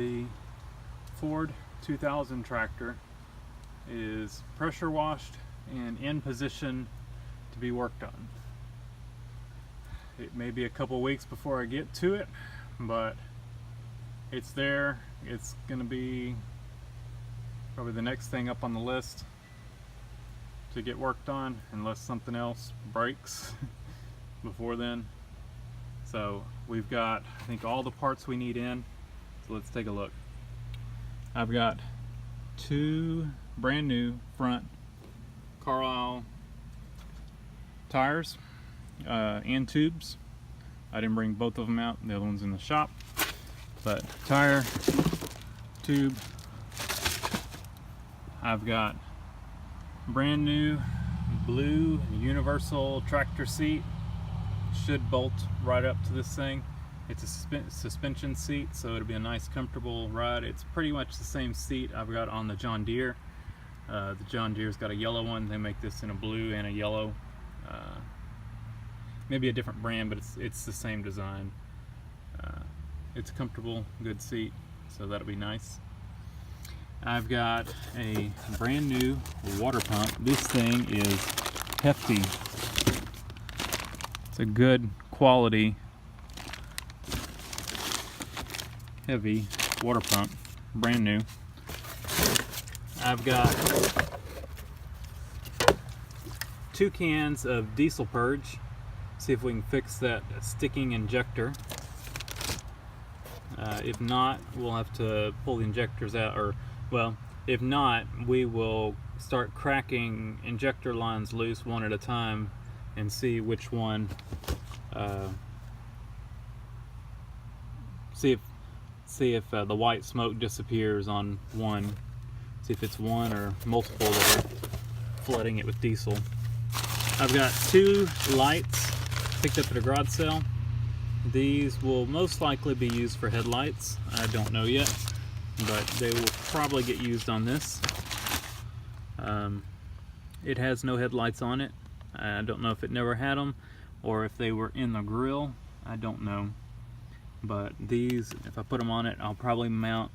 the Ford 2000 tractor is pressure washed and in position to be worked on. It may be a couple weeks before I get to it, but it's there. It's gonna be probably the next thing up on the list to get worked on, unless something else breaks before then. So we've got, I think, all the parts we need in. So let's take a look. I've got two brand new front Carlisle tires and tubes. I didn't bring both of them out, the other one's in the shop. But tire, tube. I've got brand new blue universal tractor seat. Should bolt right up to this thing. It's a suspension seat, so it'll be a nice comfortable ride. It's pretty much the same seat I've got on the John Deere. The John Deere's got a yellow one. They make this in a blue and a yellow. Maybe a different brand, but it's the same design. It's a comfortable, good seat, so that'll be nice. I've got a brand new water pump. This thing is hefty. It's a good quality, heavy water pump, brand new. I've got 2 cans of diesel purge. See if we can fix that sticking injector. If not, we'll have to pull the injectors out, or well, if not, we will start cracking injector lines loose one at a time and see which one, see if the white smoke disappears on one. See if it's one or multiple that are flooding it with diesel. I've got 2 lights picked up at a garage sale. These will most likely be used for headlights. I don't know yet, but they will probably get used on this. It has no headlights on it. I don't know if it never had them or if they were in the grill. I don't know. But these, if I put them on it, I'll probably mount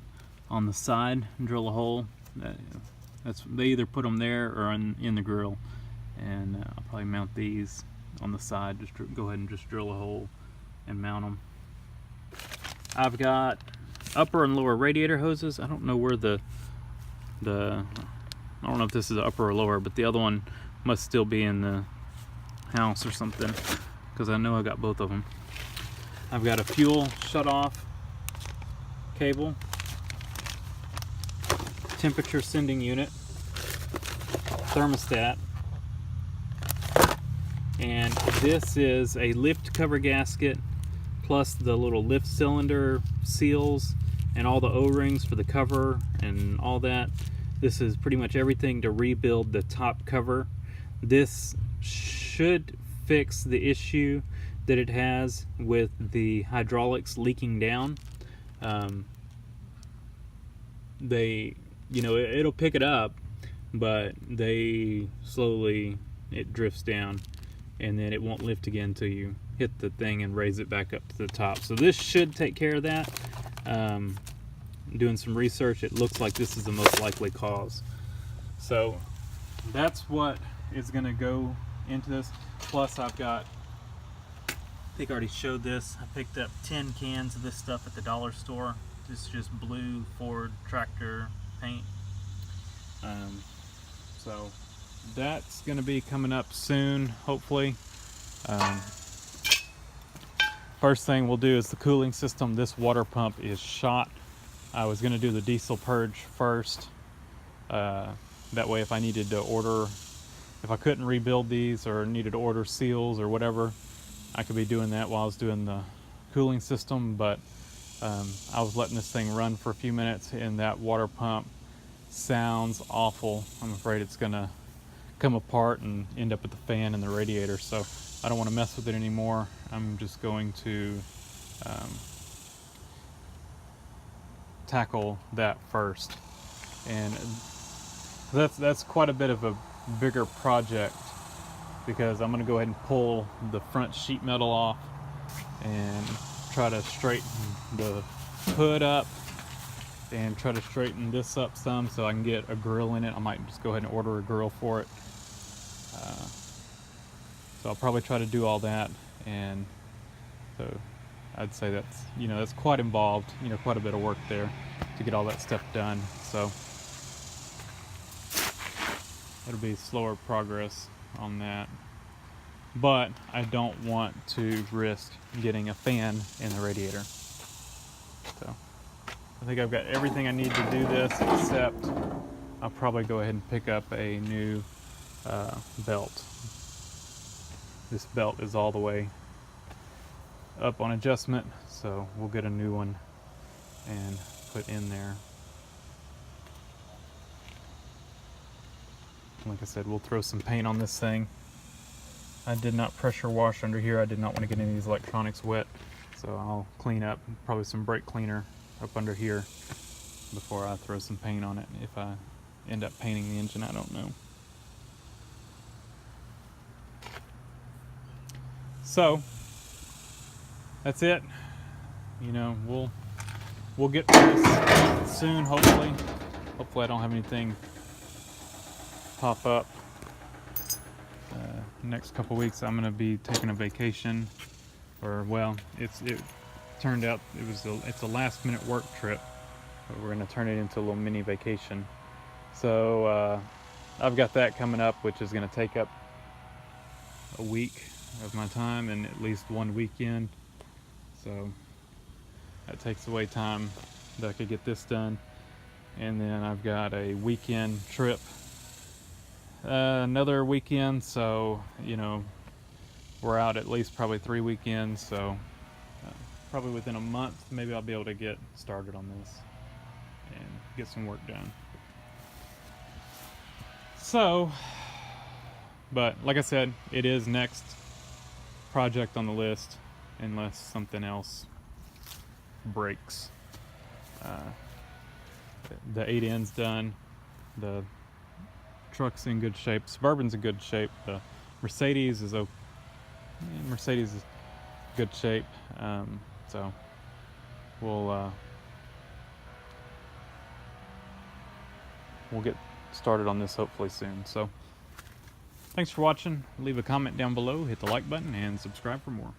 on the side and drill a hole. They either put them there or in the grill. And I'll probably mount these on the side. Just go ahead and just drill a hole and mount them. I've got upper and lower radiator hoses. I don't know where I don't know if this is upper or lower, but the other one must still be in the house or something, because I know I got both of them. I've got a fuel shut-off cable, temperature sending unit, thermostat, and this is a lift cover gasket plus the little lift cylinder seals and all the O-rings for the cover and all that. This is pretty much everything to rebuild the top cover. This should fix the issue that it has with the hydraulics leaking down. It'll pick it up, but it drifts down, and then it won't lift again until you hit the thing and raise it back up to the top. So this should take care of that. Doing some research, it looks like this is the most likely cause. So that's what is going to go into this. Plus I've got, I think I already showed this, I picked up 10 cans of this stuff at the dollar store. This is just blue Ford tractor paint. So that's going to be coming up soon, hopefully. First thing we'll do is the cooling system. This water pump is shot. I was going to do the diesel purge first. That way if I needed to order, if I couldn't rebuild these or needed to order seals or whatever, I could be doing that while I was doing the cooling system. But I was letting this thing run for a few minutes, and that water pump sounds awful. I'm afraid it's going to come apart and end up with the fan and the radiator. So I don't want to mess with it anymore. I'm just going to tackle that first, and that's quite a bit of a bigger project, because I'm going to go ahead and pull the front sheet metal off and try to straighten the hood up and try to straighten this up some so I can get a grill in it. I might just go ahead and order a grill for it. So I'll probably try to do all that, and so I'd say that's, that's quite involved, quite a bit of work there to get all that stuff done. So it'll be slower progress on that. But I don't want to risk getting a fan in the radiator. So I think I've got everything I need to do this, except I'll probably go ahead and pick up a new belt. This belt is all the way up on adjustment, so we'll get a new one and put in there. Like I said, we'll throw some paint on this thing. I did not pressure wash under here. I did not want to get any of these electronics wet, so I'll clean up, probably some brake cleaner up under here before I throw some paint on it. If I end up painting the engine, I don't know. So that's it. We'll get to this soon, hopefully. Hopefully I don't have anything pop up. Next couple weeks I'm gonna be taking a vacation, or well, it turned out it's a last minute work trip, but we're gonna turn it into a little mini vacation. So I've got that coming up, which is gonna take up a week of my time and at least one weekend. So that takes away time that I could get this done. And then I've got a weekend trip, another weekend, so we're out at least probably 3 weekends, so probably within a month maybe I'll be able to get started on this and get some work done. So, but like I said, it is next project on the list unless something else breaks. The 8 ends done, the truck's in good shape, Suburban's in good shape, the Mercedes is okay. Mercedes is good shape, so we'll get started on this hopefully soon. So thanks for watching. Leave a comment down below, hit the like button, and subscribe for more.